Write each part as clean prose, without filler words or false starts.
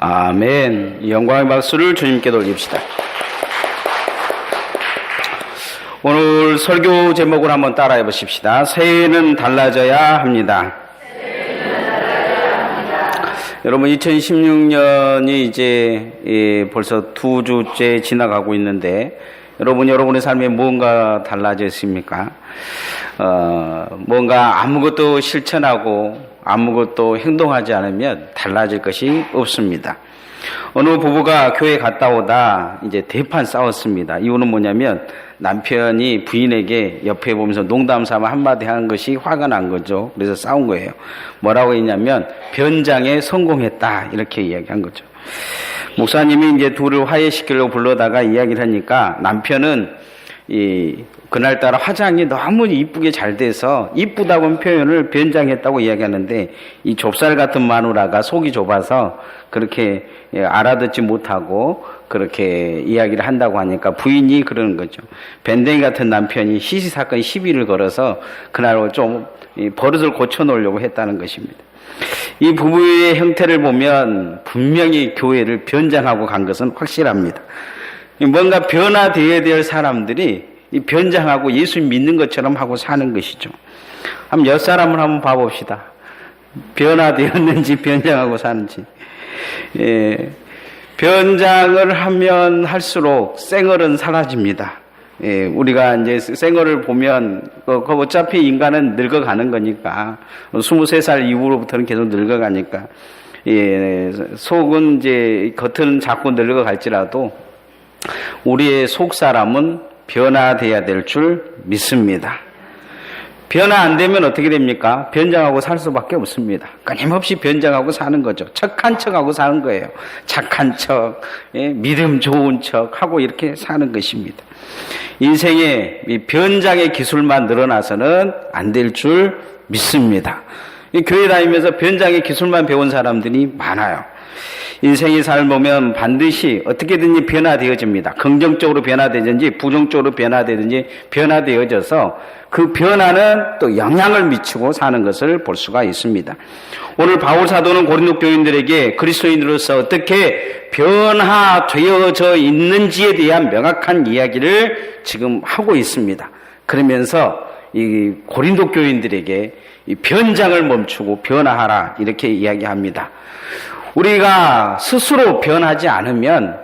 아멘. 영광의 박수를 주님께 돌립시다. 오늘 설교 제목을 한번 따라해 보십시다. 새해는 달라져야 합니다. 여러분, 2016년이 이제 벌써 2주째 지나가고 있는데 여러분의 삶에 뭔가 달라졌습니까? 뭔가 아무것도 실천하고 아무것도 행동하지 않으면 달라질 것이 없습니다. 어느 부부가 교회 갔다 오다 이제 대판 싸웠습니다. 이유는 뭐냐면 남편이 부인에게 옆에 보면서 농담 삼아 한마디 한 것이 화가 난 거죠. 그래서 싸운 거예요. 뭐라고 했냐면 변장에 성공했다, 이렇게 이야기한 거죠. 목사님이 이제 둘을 화해시키려고 불러다가 이야기를 하니까 남편은 그날따라 화장이 너무 이쁘게 잘 돼서 이쁘다고 표현을 변장했다고 이야기하는데, 이 좁쌀 같은 마누라가 속이 좁아서 그렇게 알아듣지 못하고 그렇게 이야기를 한다고 하니까 부인이 그러는 거죠. 밴댕이 같은 남편이 시시사건 시비를 걸어서 그날 좀 버릇을 고쳐놓으려고 했다는 것입니다. 이 부부의 형태를 보면 분명히 교회를 변장하고 간 것은 확실합니다. 뭔가 변화되어야 될 사람들이 이 변장하고 예수 믿는 것처럼 하고 사는 것이죠. 한번 옆 사람을 한번 봐봅시다. 변화되었는지 변장하고 사는지. 변장을 하면 할수록 쌩얼은 사라집니다. 우리가 이제 쌩얼을 보면 어차피 인간은 늙어가는 거니까 23살 이후로부터는 계속 늙어가니까 속은 이제 겉은 자꾸 늙어갈지라도 우리의 속 사람은 변화돼야 될 줄 믿습니다. 변화 안 되면 어떻게 됩니까? 변장하고 살 수밖에 없습니다. 끊임없이 변장하고 사는 거죠. 척한 척하고 사는 거예요. 착한 척, 믿음 좋은 척 하고 이렇게 사는 것입니다. 인생에 이 변장의 기술만 늘어나서는 안 될 줄 믿습니다. 이 교회 다니면서 변장의 기술만 배운 사람들이 많아요. 인생의 삶을 보면 반드시 어떻게든지 변화되어집니다. 긍정적으로 변화되든지 부정적으로 변화되든지 변화되어져서 그 변화는 또 영향을 미치고 사는 것을 볼 수가 있습니다. 오늘 바울 사도는 고린도 교인들에게 그리스도인으로서 어떻게 변화되어져 있는지에 대한 명확한 이야기를 지금 하고 있습니다. 그러면서 이 고린도 교인들에게 이 변장을 멈추고 변화하라, 이렇게 이야기합니다. 우리가 스스로 변하지 않으면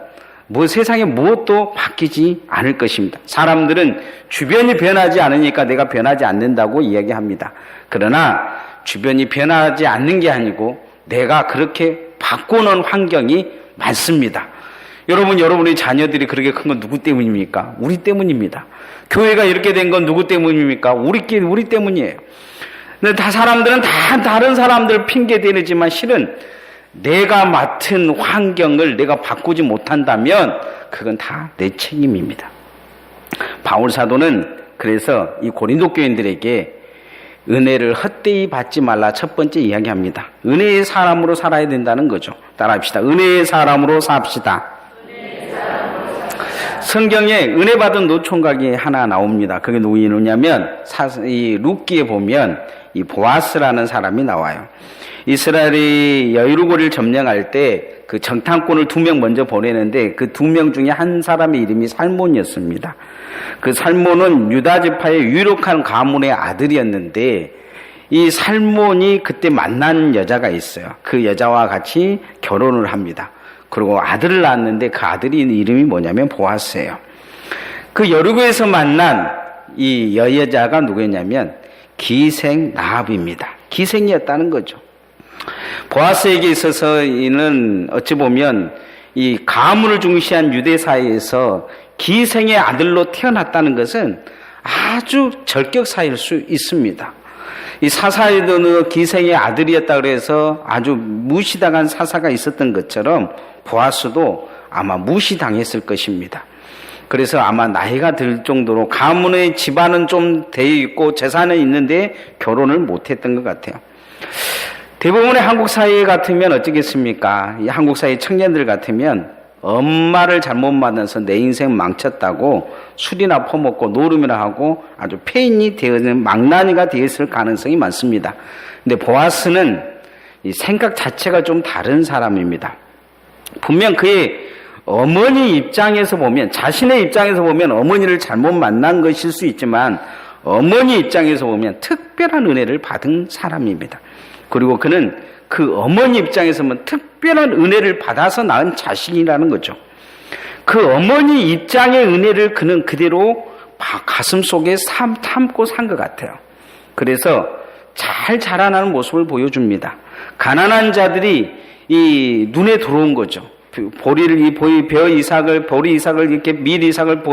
세상에 무엇도 바뀌지 않을 것입니다. 사람들은 주변이 변하지 않으니까 내가 변하지 않는다고 이야기합니다. 그러나 주변이 변하지 않는 게 아니고 내가 그렇게 바꾸는 환경이 많습니다. 여러분의 자녀들이 그렇게 큰 건 누구 때문입니까? 우리 때문입니다. 교회가 이렇게 된 건 누구 때문입니까? 우리 때문이에요. 근데 사람들은 다 다른 사람들 핑계 대지만 실은 내가 맡은 환경을 내가 바꾸지 못한다면 그건 다 내 책임입니다. 바울 사도는 그래서 이 고린도 교인들에게 은혜를 헛되이 받지 말라, 첫 번째 이야기합니다. 은혜의 사람으로 살아야 된다는 거죠. 따라합시다. 은혜의 사람으로 삽시다. 성경에 은혜 받은 노총각이 하나 나옵니다. 그게 누구냐면 이 룻기에 보면 이 보아스라는 사람이 나와요. 이스라엘이 여리고를 점령할 때 그 정탐꾼을 2명 먼저 보내는데 그 2명 중에 한 사람의 이름이 살몬이었습니다. 그 살몬은 유다 지파의 유력한 가문의 아들이었는데 이 살몬이 그때 만난 여자가 있어요. 그 여자와 같이 결혼을 합니다. 그리고 아들을 낳았는데 그 아들이 이름이 뭐냐면 보아스예요. 그 여리고에서 만난 이 여자가 누구였냐면 기생 라합입니다. 기생이었다는 거죠. 보아스에게 있어서는 어찌 보면 이 가문을 중시한 유대 사회에서 기생의 아들로 태어났다는 것은 아주 절격 사유일 수 있습니다. 이 사사에도 기생의 아들이었다 그래서 아주 무시당한 사사가 있었던 것처럼 보아스도 아마 무시당했을 것입니다. 그래서 아마 나이가 들 정도로 가문의 집안은 좀 되어 있고 재산은 있는데 결혼을 못했던 것 같아요. 대부분의 한국 사회 같으면 어쩌겠습니까? 이 한국 사회 청년들 같으면 엄마를 잘못 만나서 내 인생 망쳤다고 술이나 퍼먹고 노름이나 하고 아주 폐인이 되어지는 망나니가 되었을 가능성이 많습니다. 근데 보아스는 이 생각 자체가 좀 다른 사람입니다. 분명 그의 어머니 입장에서 보면, 자신의 입장에서 보면 어머니를 잘못 만난 것일 수 있지만 어머니 입장에서 보면 특별한 은혜를 받은 사람입니다. 그리고 그는 그 어머니 입장에서 보면 특별한 은혜를 받아서 낳은 자식이라는 거죠. 그 어머니 입장의 은혜를 그는 그대로 가슴 속에 참고 산 것 같아요. 그래서 잘 자라나는 모습을 보여줍니다. 가난한 자들이 이 눈에 들어온 거죠. 보리 이삭을 이렇게 밀 이삭을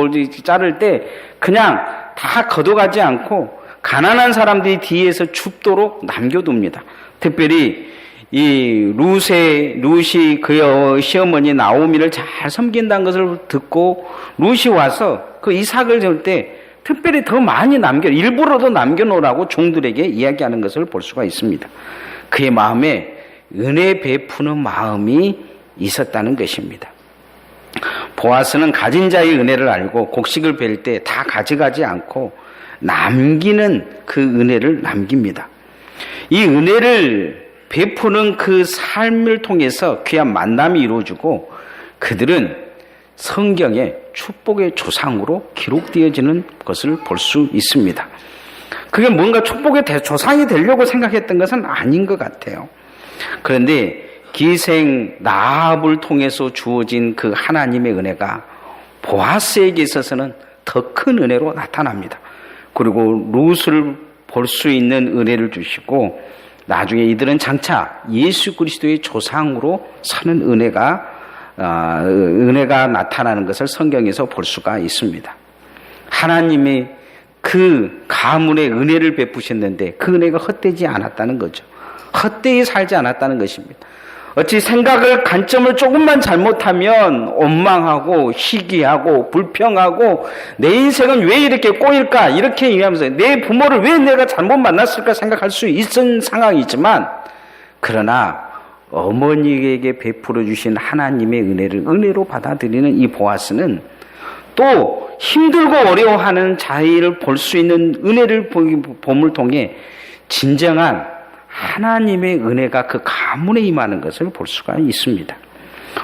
자를 때 그냥 다 걷어가지 않고 가난한 사람들이 뒤에서 줍도록 남겨둡니다. 특별히 이 룻이 그의 시어머니 나오미를 잘 섬긴다는 것을 듣고 룻이 와서 그 이삭을 줄 때 특별히 더 많이 일부러 더 남겨놓으라고 종들에게 이야기하는 것을 볼 수가 있습니다. 그의 마음에 은혜 베푸는 마음이 있었다는 것입니다. 보아스는 가진 자의 은혜를 알고 곡식을 벨 때 다 가져가지 않고 남기는 그 은혜를 남깁니다. 이 은혜를 베푸는 그 삶을 통해서 귀한 만남이 이루어지고 그들은 성경의 축복의 조상으로 기록되어지는 것을 볼 수 있습니다. 그게 뭔가 축복의 조상이 되려고 생각했던 것은 아닌 것 같아요. 그런데 기생 라합을 통해서 주어진 그 하나님의 은혜가 보아스에게 있어서는 더 큰 은혜로 나타납니다. 그리고 룻을 볼 수 있는 은혜를 주시고 나중에 이들은 장차 예수 그리스도의 조상으로 사는 은혜가 나타나는 것을 성경에서 볼 수가 있습니다. 하나님이 그 가문의 은혜를 베푸셨는데 그 은혜가 헛되지 않았다는 거죠. 헛되이 살지 않았다는 것입니다. 어찌 관점을 조금만 잘못하면 원망하고 시기하고 불평하고 내 인생은 왜 이렇게 꼬일까 이렇게 얘기하면서 내 부모를 왜 내가 잘못 만났을까 생각할 수 있는 상황이지만 그러나 어머니에게 베풀어 주신 하나님의 은혜를 은혜로 받아들이는 이 보아스는 또 힘들고 어려워하는 자의를 볼 수 있는 은혜를 봄을 통해 진정한 하나님의 은혜가 그 가문에 임하는 것을 볼 수가 있습니다.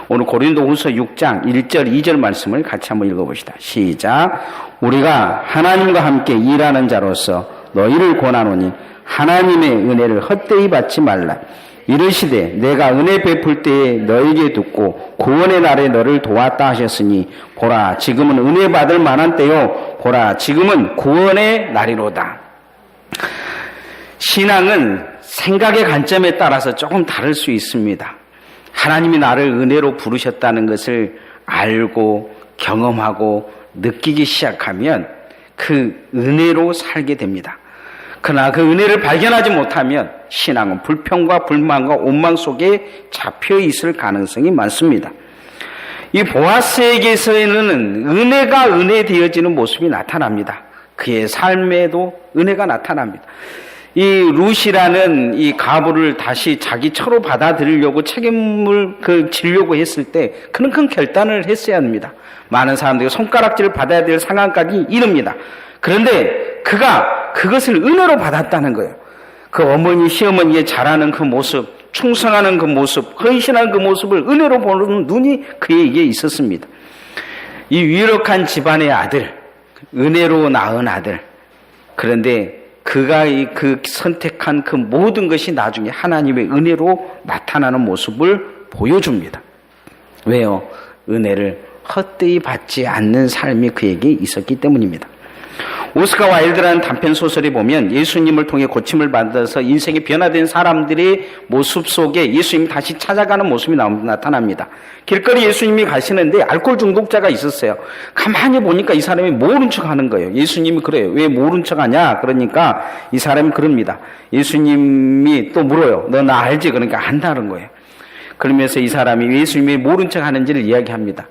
오늘 고린도후서 6장 1절 2절 말씀을 같이 한번 읽어봅시다. 시작. 우리가 하나님과 함께 일하는 자로서 너희를 권하노니 하나님의 은혜를 헛되이 받지 말라. 이르시되 내가 은혜 베풀 때에 너에게 듣고 구원의 날에 너를 도왔다 하셨으니 보라 지금은 은혜 받을 만한 때요 보라 지금은 구원의 날이로다. 신앙은 생각의 관점에 따라서 조금 다를 수 있습니다. 하나님이 나를 은혜로 부르셨다는 것을 알고 경험하고 느끼기 시작하면 그 은혜로 살게 됩니다. 그러나 그 은혜를 발견하지 못하면 신앙은 불평과 불만과 원망 속에 잡혀 있을 가능성이 많습니다. 이 보아스에게서는 은혜가 은혜 되어지는 모습이 나타납니다. 그의 삶에도 은혜가 나타납니다. 이 룻이라는 이 가부를 다시 자기 처로 받아들이려고 책임을 지려고 했을 때 그는 큰 결단을 했어야 합니다. 많은 사람들이 손가락질을 받아야 될 상황까지 이릅니다. 그런데 그가 그것을 은혜로 받았다는 거예요. 그 어머니 시어머니의 잘하는 그 모습, 충성하는 그 모습, 헌신하는 그 모습을 은혜로 보는 눈이 그에게 있었습니다. 이 유력한 집안의 아들, 은혜로 낳은 아들. 그런데 그가 그 선택한 그 모든 것이 나중에 하나님의 은혜로 나타나는 모습을 보여줍니다. 왜요? 은혜를 헛되이 받지 않는 삶이 그에게 있었기 때문입니다. 오스카 와일드라는 단편 소설에 보면 예수님을 통해 고침을 받아서 인생이 변화된 사람들의 모습 속에 예수님이 다시 찾아가는 모습이 나타납니다. 길거리 예수님이 가시는데 알코올 중독자가 있었어요. 가만히 보니까 이 사람이 모른 척 하는 거예요. 예수님이 그래요. 왜 모른 척 하냐? 그러니까 이 사람이 그럽니다. 예수님이 또 물어요. 너 나 알지? 그러니까 안다는 거예요. 그러면서 이 사람이 예수님이 모른 척 하는지를 이야기합니다.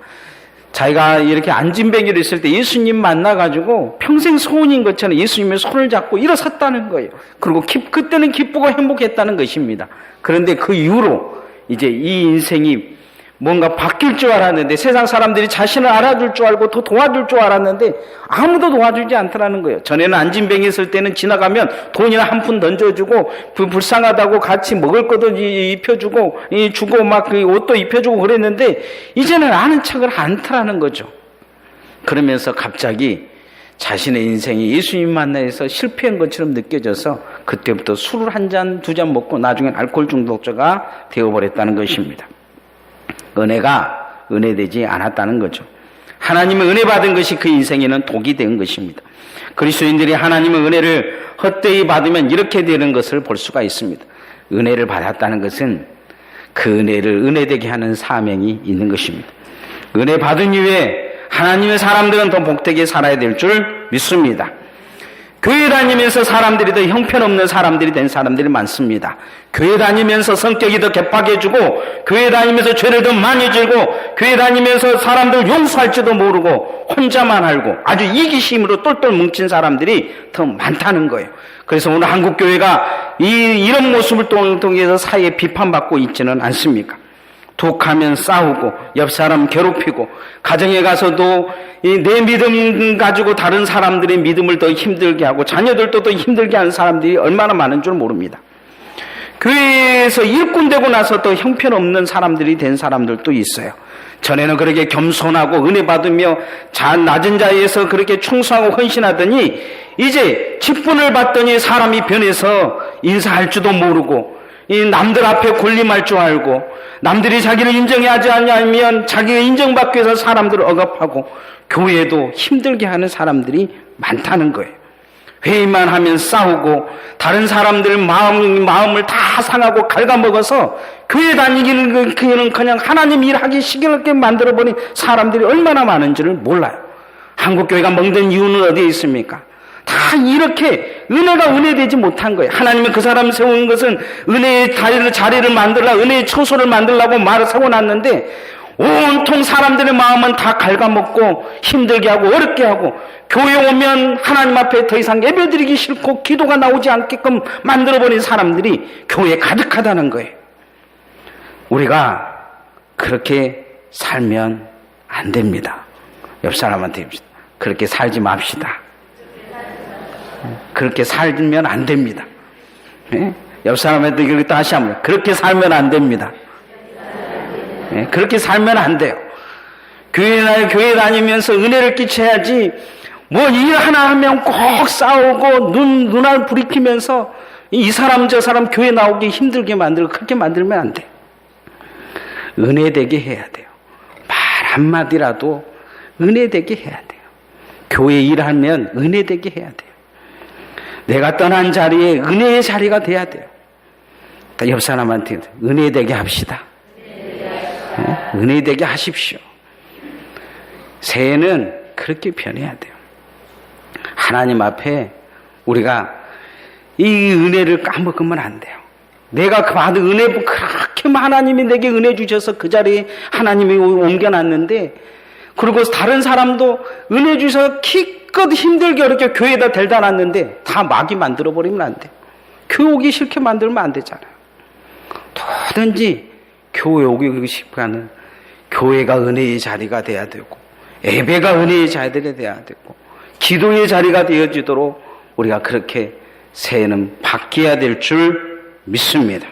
자기가 이렇게 안진뱅이로 있을 때 예수님 만나가지고 평생 소원인 것처럼 예수님의 손을 잡고 일어섰다는 거예요. 그리고 그때는 기쁘고 행복했다는 것입니다. 그런데 그 이후로 이제 이 인생이 뭔가 바뀔 줄 알았는데, 세상 사람들이 자신을 알아줄 줄 알고 더 도와줄 줄 알았는데 아무도 도와주지 않더라는 거예요. 전에는 안진뱅이 있을 때는 지나가면 돈이나 한 푼 던져주고, 불쌍하다고 같이 먹을 것도 입혀주고, 주고 막 옷도 입혀주고 그랬는데 이제는 아는 척을 않더라는 거죠. 그러면서 갑자기 자신의 인생이 예수님 만나서 실패한 것처럼 느껴져서 그때부터 술을 한 잔, 두 잔 먹고 나중엔 알코올 중독자가 되어버렸다는 것입니다. 은혜가 은혜되지 않았다는 거죠. 하나님의 은혜 받은 것이 그 인생에는 독이 된 것입니다. 그리스도인들이 하나님의 은혜를 헛되이 받으면 이렇게 되는 것을 볼 수가 있습니다. 은혜를 받았다는 것은 그 은혜를 은혜되게 하는 사명이 있는 것입니다. 은혜 받은 이후에 하나님의 사람들은 더 복되게 살아야 될 줄 믿습니다. 교회 다니면서 사람들이 더 형편없는 사람들이 된 사람들이 많습니다. 교회 다니면서 성격이 더 개팍해지고, 교회 다니면서 죄를 더 많이 지고, 교회 다니면서 사람들 용서할 줄도 모르고 혼자만 알고 아주 이기심으로 똘똘 뭉친 사람들이 더 많다는 거예요. 그래서 오늘 한국교회가 이런 모습을 통해서 사회에 비판받고 있지는 않습니까? 툭하면 싸우고, 옆 사람 괴롭히고, 가정에 가서도 내 믿음 가지고 다른 사람들의 믿음을 더 힘들게 하고, 자녀들도 더 힘들게 하는 사람들이 얼마나 많은 줄 모릅니다. 교회에서 일꾼 되고 나서 더 형편없는 사람들이 된 사람들도 있어요. 전에는 그렇게 겸손하고 은혜 받으며 낮은 자리에서 그렇게 충성하고 헌신하더니 이제 직분을 받더니 사람이 변해서 인사할 줄도 모르고, 남들 앞에 군림할 줄 알고, 남들이 자기를 인정하지 않으면 자기가 인정받기 위해서 사람들을 억압하고, 교회도 힘들게 하는 사람들이 많다는 거예요. 회의만 하면 싸우고, 다른 사람들 마음을 다 상하고 갉아먹어서 교회 다니기는 그냥 하나님 일하기 시기롭게 만들어버린 사람들이 얼마나 많은지를 몰라요. 한국교회가 멍든 이유는 어디에 있습니까? 다 이렇게 은혜가 은혜되지 못한 거예요. 하나님은 그 사람 세운 것은 은혜의 자리를 만들라, 은혜의 처소를 만들라고 말을 세워놨는데 온통 사람들의 마음은 다 갉아먹고 힘들게 하고 어렵게 하고, 교회 오면 하나님 앞에 더 이상 예배드리기 싫고 기도가 나오지 않게끔 만들어버린 사람들이 교회에 가득하다는 거예요. 우리가 그렇게 살면 안 됩니다. 옆 사람한테 그렇게 살지 맙시다. 그렇게 살면 안 됩니다. 옆 사람한테 다시 한번, 그렇게 살면 안 됩니다. 그렇게 살면 안 돼요. 교회 다니면서 은혜를 끼쳐야지, 뭐 일 하나 하면 꼭 싸우고 눈알 부리키면서 이 사람 저 사람 교회 나오기 힘들게 만들고, 그렇게 만들면 안 돼요. 은혜되게 해야 돼요. 말 한마디라도 은혜되게 해야 돼요. 교회 일하면 은혜되게 해야 돼요. 내가 떠난 자리에 은혜의 자리가 돼야 돼요. 옆 사람한테 은혜되게 합시다. 은혜되게 하십시오. 새해는 그렇게 변해야 돼요. 하나님 앞에 우리가 이 은혜를 까먹으면 안 돼요. 내가 받은 은혜, 그렇게 하나님이 내게 은혜 주셔서 그 자리에 하나님이 옮겨놨는데, 그리고 다른 사람도 은혜 주셔서 기껏 힘들게 어렵게 교회에다 데려다 놨는데 다 마귀 만들어버리면 안 돼요. 교회 오기 싫게 만들면 안 되잖아요. 뭐든지 교회 오기 싶어 하는, 교회가 은혜의 자리가 돼야 되고, 예배가 은혜의 자리가 돼야 되고, 기도의 자리가 되어지도록 우리가 그렇게 새해는 바뀌어야 될 줄 믿습니다.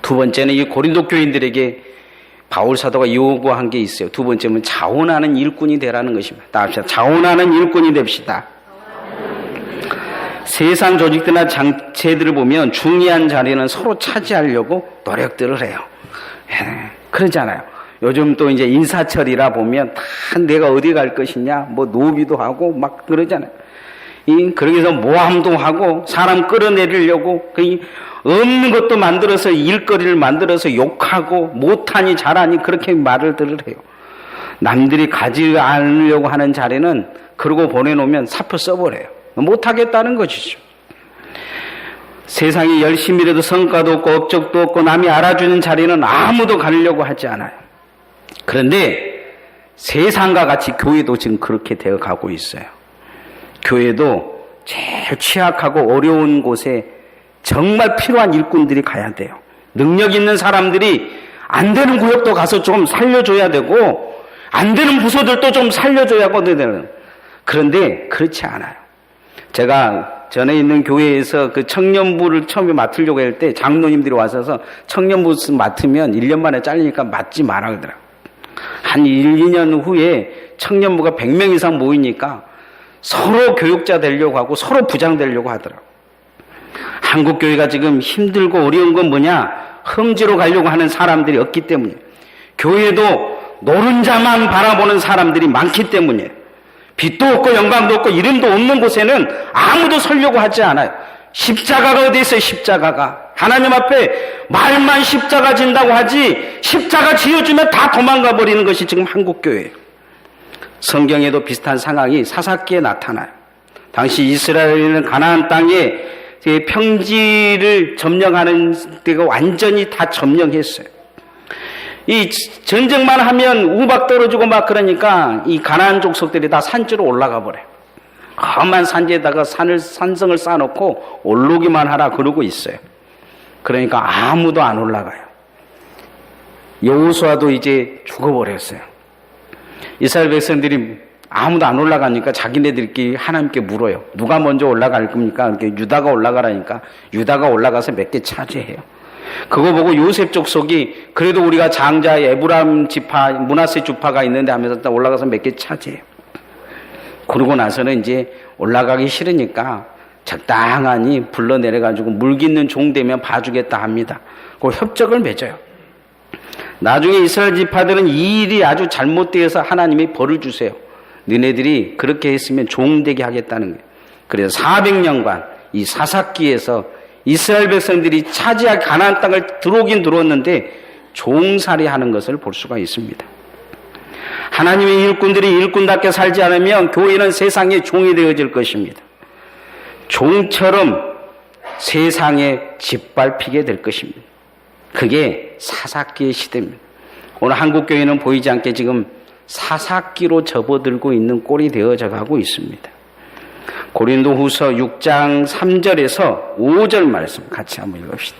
두 번째는 이 고린도 교인들에게 바울 사도가 요구한 게 있어요. 두 번째는 자원하는 일꾼이 되라는 것입니다. 다 합시다. 자원하는 일꾼이 됩시다. 세상 조직들이나 장체들을 보면 중요한 자리는 서로 차지하려고 노력들을 해요. 그러잖아요. 요즘 또 이제 인사철이라 보면 다 내가 어디 갈 것이냐, 뭐 노비도 하고 막 그러잖아요. 그러기서 모함도 하고 사람 끌어내리려고 없는 것도 만들어서 일거리를 만들어서 욕하고 못하니 잘하니 그렇게 말을들을 해요. 남들이 가지 않으려고 하는 자리는 그러고 보내놓으면 사표 써버려요. 못하겠다는 것이죠. 세상에 열심히 해도 성과도 없고 업적도 없고 남이 알아주는 자리는 아무도 가려고 하지 않아요. 그런데 세상과 같이 교회도 지금 그렇게 되어 가고 있어요. 교회도 제일 취약하고 어려운 곳에 정말 필요한 일꾼들이 가야 돼요. 능력 있는 사람들이 안 되는 구역도 가서 좀 살려줘야 되고 안 되는 부서들도 좀 살려줘야 하거든요. 그런데 그렇지 않아요. 제가 전에 있는 교회에서 그 청년부를 처음에 맡으려고 할 때 장로님들이 와서 청년부 맡으면 1년 만에 잘리니까 맡지 마라 그러더라고요. 한 1, 2년 후에 청년부가 100명 이상 모이니까 서로 교육자 되려고 하고 서로 부장 되려고 하더라고요. 한국교회가 지금 힘들고 어려운 건 뭐냐? 험지로 가려고 하는 사람들이 없기 때문이에요. 교회도 노른자만 바라보는 사람들이 많기 때문이에요. 빛도 없고 영광도 없고 이름도 없는 곳에는 아무도 서려고 하지 않아요. 십자가가 어디 있어요? 십자가가. 하나님 앞에 말만 십자가 진다고 하지 십자가 지어주면 다 도망가 버리는 것이 지금 한국교회예요. 성경에도 비슷한 상황이 사사기에 나타나요. 당시 이스라엘은 가나안 땅에 평지를 점령하는 데가 완전히 다 점령했어요. 이 전쟁만 하면 우박 떨어지고 막 그러니까 이 가나안 족속들이 다 산지로 올라가 버려요. 험한 산지에다가 산성을 쌓아놓고 올라오기만 하라 그러고 있어요. 그러니까 아무도 안 올라가요. 여호수아도 이제 죽어버렸어요. 이스라엘 백성들이 아무도 안 올라가니까 자기네들끼리 하나님께 물어요. 누가 먼저 올라갈 겁니까? 유다가 올라가라니까 유다가 올라가서 몇 개 차지해요. 그거 보고 요셉 족속이 그래도 우리가 장자의 에브라임 지파, 므낫세 지파가 있는데 하면서 올라가서 몇 개 차지해요. 그러고 나서는 이제 올라가기 싫으니까 적당하니 불러내려가지고 물기 있는 종 되면 봐주겠다 합니다. 그 협정을 맺어요. 나중에 이스라엘 지파들은 이 일이 아주 잘못되어서 하나님이 벌을 주세요. 너네들이 그렇게 했으면 종되게 하겠다는 거예요. 그래서 400년간 이 사사기에서 이스라엘 백성들이 차지할 가나안 땅을 들어오긴 들어왔는데 종살이 하는 것을 볼 수가 있습니다. 하나님의 일꾼들이 일꾼답게 살지 않으면 교회는 세상의 종이 되어질 것입니다. 종처럼 세상에 짓밟히게 될 것입니다. 그게 사사기의 시대입니다. 오늘 한국교회는 보이지 않게 지금 사사기로 접어들고 있는 꼴이 되어져 가고 있습니다. 고린도후서 6장 3절에서 5절 말씀 같이 한번 읽읍시다.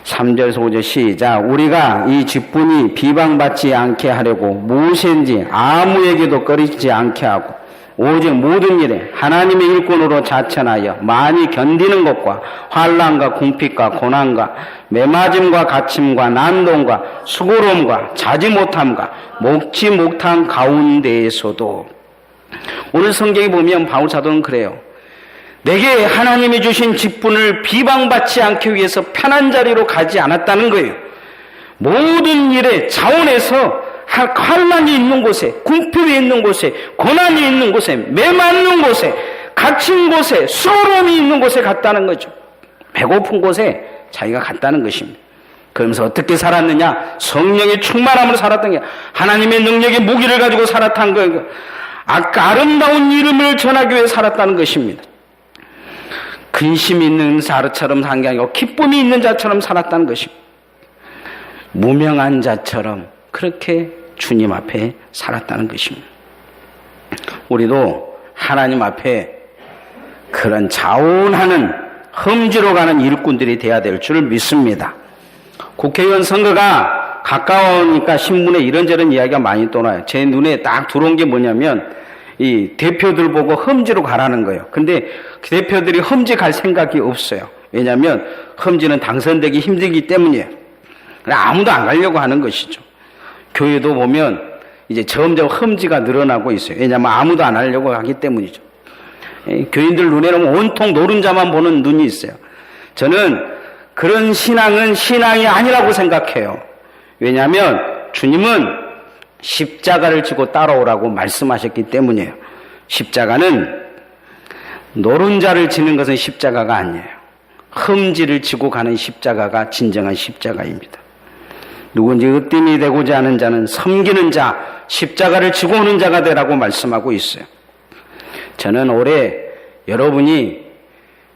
3절에서 5절 시작. 우리가 이 직분이 비방받지 않게 하려고 무엇인지 아무에게도 꺼리지 않게 하고 오직 모든 일에 하나님의 일꾼으로 자천하여 많이 견디는 것과 환난과 궁핍과 고난과 매맞음과 갇힘과 난동과 수고로움과 자지 못함과 먹지 못한 가운데에서도 오늘 성경에 보면 바울 사도는 그래요. 내게 하나님이 주신 직분을 비방받지 않기 위해서 편한 자리로 가지 않았다는 거예요. 모든 일에 자원해서 환난이 있는 곳에, 궁핍이 있는 곳에, 고난이 있는 곳에, 매맞는 곳에, 갇힌 곳에, 수고로움이 있는 곳에 갔다는 거죠. 배고픈 곳에 자기가 갔다는 것입니다. 그러면서 어떻게 살았느냐? 성령의 충만함으로 살았던 게 하나님의 능력의 무기를 가지고 살았다는 거예요. 아름다운 이름을 전하기 위해 살았다는 것입니다. 근심이 있는 자처럼 산 게 아니고 기쁨이 있는 자처럼 살았다는 것입니다. 무명한 자처럼 그렇게 주님 앞에 살았다는 것입니다. 우리도 하나님 앞에 그런 자원하는 험지로 가는 일꾼들이 돼야 될 줄 믿습니다. 국회의원 선거가 가까우니까 신문에 이런저런 이야기가 많이 떠나요. 제 눈에 딱 들어온 게 뭐냐면 이 대표들 보고 험지로 가라는 거예요. 근데 그 대표들이 험지 갈 생각이 없어요. 왜냐하면 험지는 당선되기 힘들기 때문이에요. 아무도 안 가려고 하는 것이죠. 교회도 보면 이제 점점 험지가 늘어나고 있어요. 왜냐하면 아무도 안 하려고 하기 때문이죠. 교인들 눈에는 온통 노른자만 보는 눈이 있어요. 저는 그런 신앙은 신앙이 아니라고 생각해요. 왜냐하면 주님은 십자가를 지고 따라오라고 말씀하셨기 때문이에요. 십자가는 노른자를 지는 것은 십자가가 아니에요. 험지를 지고 가는 십자가가 진정한 십자가입니다. 누군지 으뜸이 되고자 하는 자는 섬기는 자, 십자가를 지고 오는 자가 되라고 말씀하고 있어요. 저는 올해 여러분이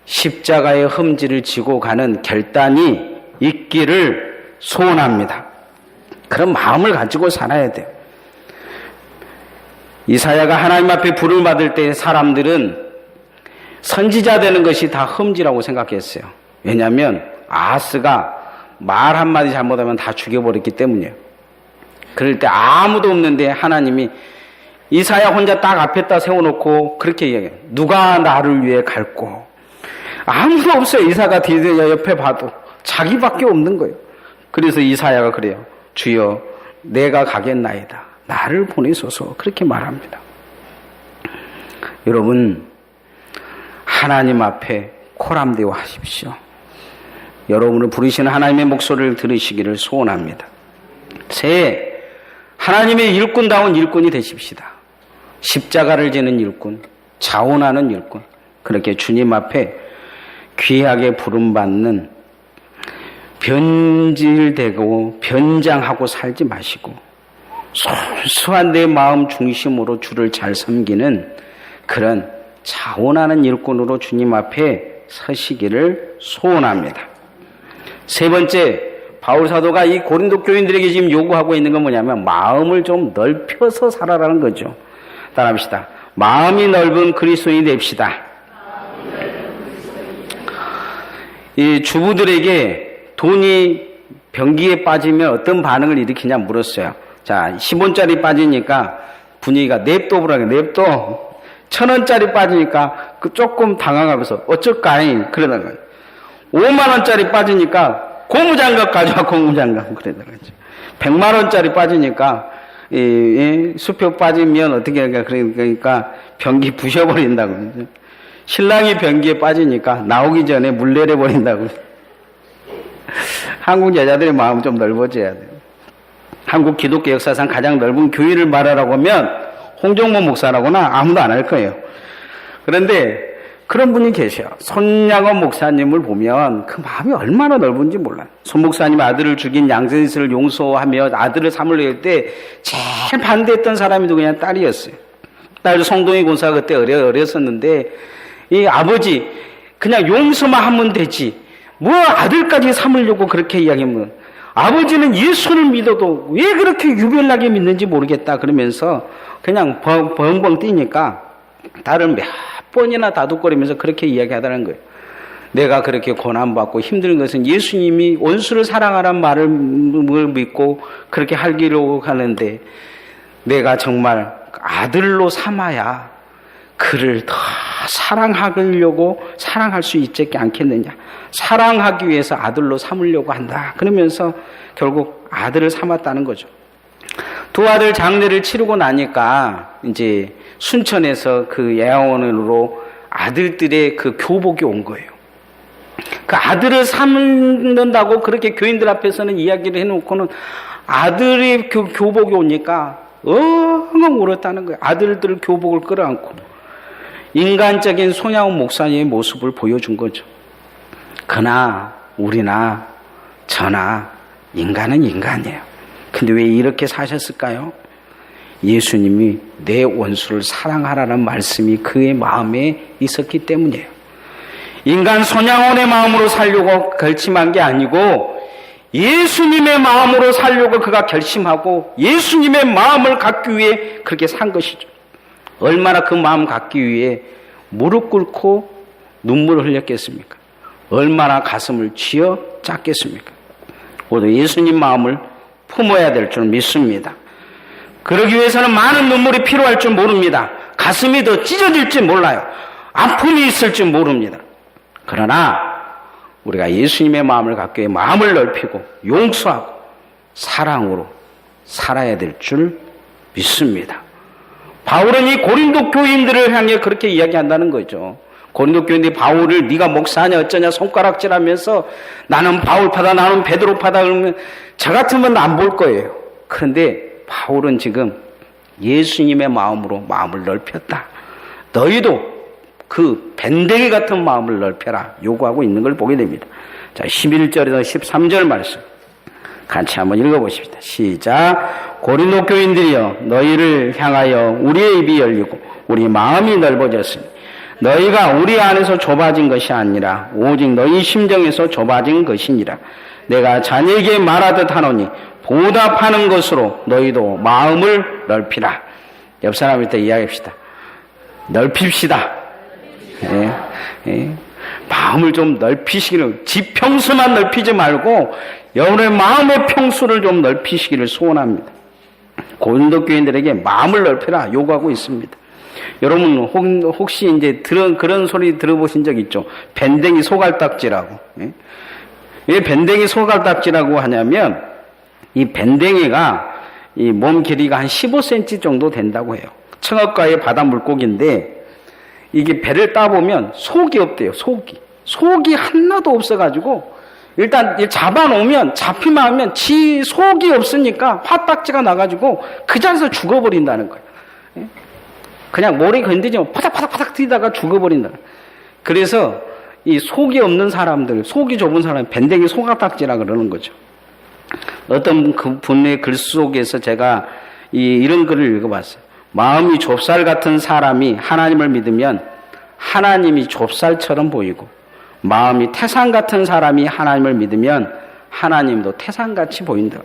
십자가의 험지를 지고 가는 결단이 있기를 소원합니다. 그런 마음을 가지고 살아야 돼요. 이사야가 하나님 앞에 부름을 받을 때 사람들은 선지자 되는 것이 다 험지라고 생각했어요. 왜냐하면 아하스가 말 한마디 잘못하면 다 죽여버렸기 때문이에요. 그럴 때 아무도 없는데 하나님이 이사야 혼자 딱 앞에다 세워놓고 그렇게 이야기해요. 누가 나를 위해 갈고. 아무도 없어요. 이사가 뒤에 옆에 봐도 자기밖에 없는 거예요. 그래서 이사야가 그래요. 주여 내가 가겠나이다. 나를 보내소서. 그렇게 말합니다. 여러분 하나님 앞에 코람되어 하십시오. 여러분을 부르시는 하나님의 목소리를 들으시기를 소원합니다. 새해 하나님의 일꾼다운 일꾼이 되십시다. 십자가를 지는 일꾼, 자원하는 일꾼, 그렇게 주님 앞에 귀하게 부름받는 변질되고 변장하고 살지 마시고 순수한 내 마음 중심으로 주를 잘 섬기는 그런 자원하는 일꾼으로 주님 앞에 서시기를 소원합니다. 세 번째, 바울 사도가 이 고린도 교인들에게 지금 요구하고 있는 건 뭐냐면 마음을 좀 넓혀서 살아라는 거죠. 따라합시다. 마음이 넓은 그리스도인이 됩시다. 이 주부들에게 돈이 변기에 빠지면 어떤 반응을 일으키냐 물었어요. 자, 10원짜리 빠지니까 분위기가 냅둬보라고 냅둬. 1000원짜리 빠지니까 그 조금 당황하면서 어쩔까잉 그러는 거예요. 5만원짜리 빠지니까 고무장갑 가져와 고무장갑 그러는 거죠. 100만원짜리 빠지니까 수표 빠지면 어떻게 할까 그러니까 변기 부셔버린다고. 신랑이 변기에 빠지니까 나오기 전에 물 내려버린다고. 한국 여자들의 마음은 좀 넓어져야 돼요. 한국 기독교 역사상 가장 넓은 교회를 말하라고 하면 홍정모 목사라거나 아무도 안 할 거예요. 그런데 그런 분이 계셔요. 손양원 목사님을 보면 그 마음이 얼마나 넓은지 몰라요. 손 목사님 아들을 죽인 양센스를 용서하며 아들을 삼으려 때 제일 반대했던 사람이 누구냐? 딸이었어요. 딸도 성동희 권사가 그때 어렸었는데 이 아버지 그냥 용서만 하면 되지 뭐 아들까지 삼으려고 그렇게 이야기하면 아버지는 예수를 믿어도 왜 그렇게 유별나게 믿는지 모르겠다 그러면서 그냥 벙벙 뛰니까 딸을 몇 번이나 다독거리면서 그렇게 이야기하다는 거예요. 내가 그렇게 고난받고 힘든 것은 예수님이 원수를 사랑하라는 말을 믿고 그렇게 하기로 하는데 내가 정말 아들로 삼아야 그를 더 사랑하려고 사랑할 수 있지 않겠느냐. 사랑하기 위해서 아들로 삼으려고 한다. 그러면서 결국 아들을 삼았다는 거죠. 두 아들 장례를 치르고 나니까 이제 순천에서 그 예하원으로 아들들의 그 교복이 온 거예요. 그 아들을 삼는다고 그렇게 교인들 앞에서는 이야기를 해놓고는 아들의 그 교복이 오니까 엉엉 울었다는 거예요. 아들들 교복을 끌어안고 인간적인 손양원 목사님의 모습을 보여준 거죠. 그나 우리나 저나 인간은 인간이에요. 근데 왜 이렇게 사셨을까요? 예수님이 내 원수를 사랑하라는 말씀이 그의 마음에 있었기 때문이에요. 인간 손양원의 마음으로 살려고 결심한 게 아니고 예수님의 마음으로 살려고 그가 결심하고 예수님의 마음을 갖기 위해 그렇게 산 것이죠. 얼마나 그 마음 갖기 위해 무릎 꿇고 눈물을 흘렸겠습니까? 얼마나 가슴을 쥐어 짰겠습니까? 모두 예수님 마음을 품어야 될 줄 믿습니다. 그러기 위해서는 많은 눈물이 필요할 줄 모릅니다. 가슴이 더 찢어질지 몰라요. 아픔이 있을지 모릅니다. 그러나 우리가 예수님의 마음을 갖기 위해 마음을 넓히고 용서하고 사랑으로 살아야 될 줄 믿습니다. 바울은 이 고린도 교인들을 향해 그렇게 이야기한다는 거죠. 고린도 교인들이 바울을 네가 목사냐 어쩌냐 손가락질하면서 나는 바울파다 나는 베드로파다 그러면 저 같으면 안 볼 거예요. 그런데 바울은 지금 예수님의 마음으로 마음을 넓혔다. 너희도 그 밴댕이 같은 마음을 넓혀라 요구하고 있는 걸 보게 됩니다. 자, 11절에서 13절 말씀 같이 한번 읽어보십시다. 시작. 고린도 교인들이여 너희를 향하여 우리의 입이 열리고 우리 마음이 넓어졌으니 너희가 우리 안에서 좁아진 것이 아니라 오직 너희 심정에서 좁아진 것이니라. 내가 자네에게 말하듯 하노니 보답하는 것으로 너희도 마음을 넓히라. 옆 사람한테 이야기합시다. 넓힙시다. 마음을 좀 넓히시기를 지평수만 넓히지 말고 여러분의 마음의 평수를 좀 넓히시기를 소원합니다. 고린도 교인들에게 마음을 넓혀라 요구하고 있습니다. 여러분 혹시 이제 그런 소리 들어보신 적 있죠? 밴댕이 소갈딱지라고. 왜 밴댕이 소갈딱지라고 하냐면 이 밴댕이가 이 몸 길이가 한 15cm 정도 된다고 해요. 청어가의 바다 물고기인데 이게 배를 따보면 속이 없대요. 속이 하나도 없어가지고 일단 잡아놓으면 잡히만 하면 지 속이 없으니까 화딱지가 나가지고 그 자리에서 죽어버린다는 거예요. 그냥 머리 건드지 뭐 파닥파닥 뛰다가 죽어버린다. 그래서 이 속이 없는 사람들, 속이 좁은 사람, 밴댕이 소가딱지라 그러는 거죠. 어떤 그 분의 글 속에서 제가 이런 글을 읽어봤어요. 마음이 좁쌀 같은 사람이 하나님을 믿으면 하나님이 좁쌀처럼 보이고, 마음이 태산 같은 사람이 하나님을 믿으면 하나님도 태산같이 보인다.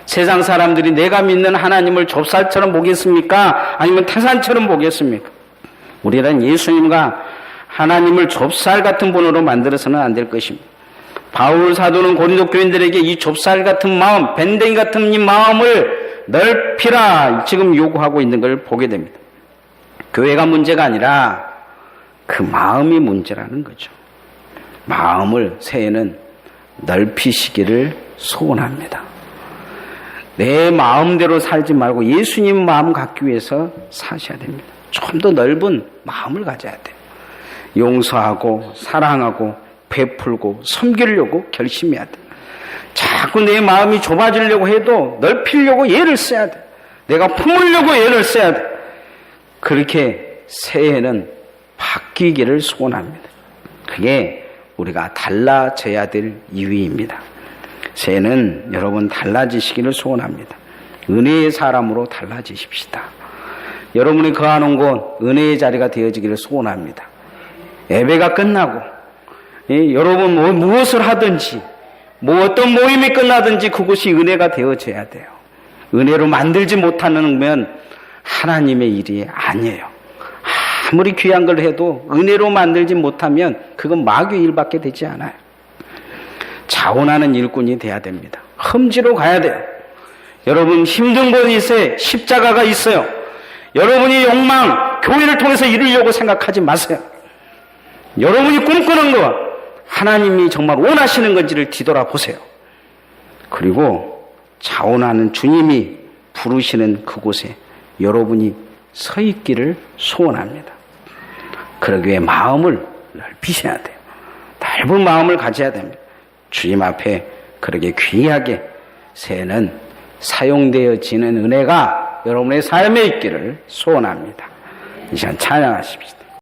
세상 사람들이 내가 믿는 하나님을 좁쌀처럼 보겠습니까? 아니면 태산처럼 보겠습니까? 우리는 예수님과 하나님을 좁쌀 같은 분으로 만들어서는 안 될 것입니다. 바울 사도는 고린도 교인들에게 이 좁쌀 같은 마음, 밴댕이 같은 이 마음을 넓히라 지금 요구하고 있는 걸 보게 됩니다. 교회가 문제가 아니라 그 마음이 문제라는 거죠. 마음을 새해는 넓히시기를 소원합니다. 내 마음대로 살지 말고 예수님 마음 갖기 위해서 사셔야 됩니다. 좀 더 넓은 마음을 가져야 돼요. 용서하고 사랑하고 베풀고 섬기려고 결심해야 돼요. 자꾸 내 마음이 좁아지려고 해도 넓히려고 애를 써야 돼요. 내가 품으려고 애를 써야 돼요. 그렇게 새해는 바뀌기를 소원합니다. 그게 우리가 달라져야 될 이유입니다. 새해는 여러분 달라지시기를 소원합니다. 은혜의 사람으로 달라지십시다. 여러분이 거하는 곳 은혜의 자리가 되어지기를 소원합니다. 예배가 끝나고 여러분 무엇을 하든지 어떤 모임이 끝나든지 그곳이 은혜가 되어져야 돼요. 은혜로 만들지 못하는 건 하나님의 일이 아니에요. 아무리 귀한 걸 해도 은혜로 만들지 못하면 그건 마귀의 일밖에 되지 않아요. 자원하는 일꾼이 돼야 됩니다. 험지로 가야 돼요. 여러분 힘든 곳에 십자가가 있어요. 여러분이 욕망, 교회를 통해서 이루려고 생각하지 마세요. 여러분이 꿈꾸는 것, 하나님이 정말 원하시는 건지를 뒤돌아보세요. 그리고 자원하는 주님이 부르시는 그곳에 여러분이 서 있기를 소원합니다. 그러기 위해 마음을 넓히셔야 돼요. 넓은 마음을 가져야 됩니다. 주님 앞에 그렇게 귀하게 새해는 사용되어지는 은혜가 여러분의 삶에 있기를 소원합니다. 이 시간 찬양하십시다.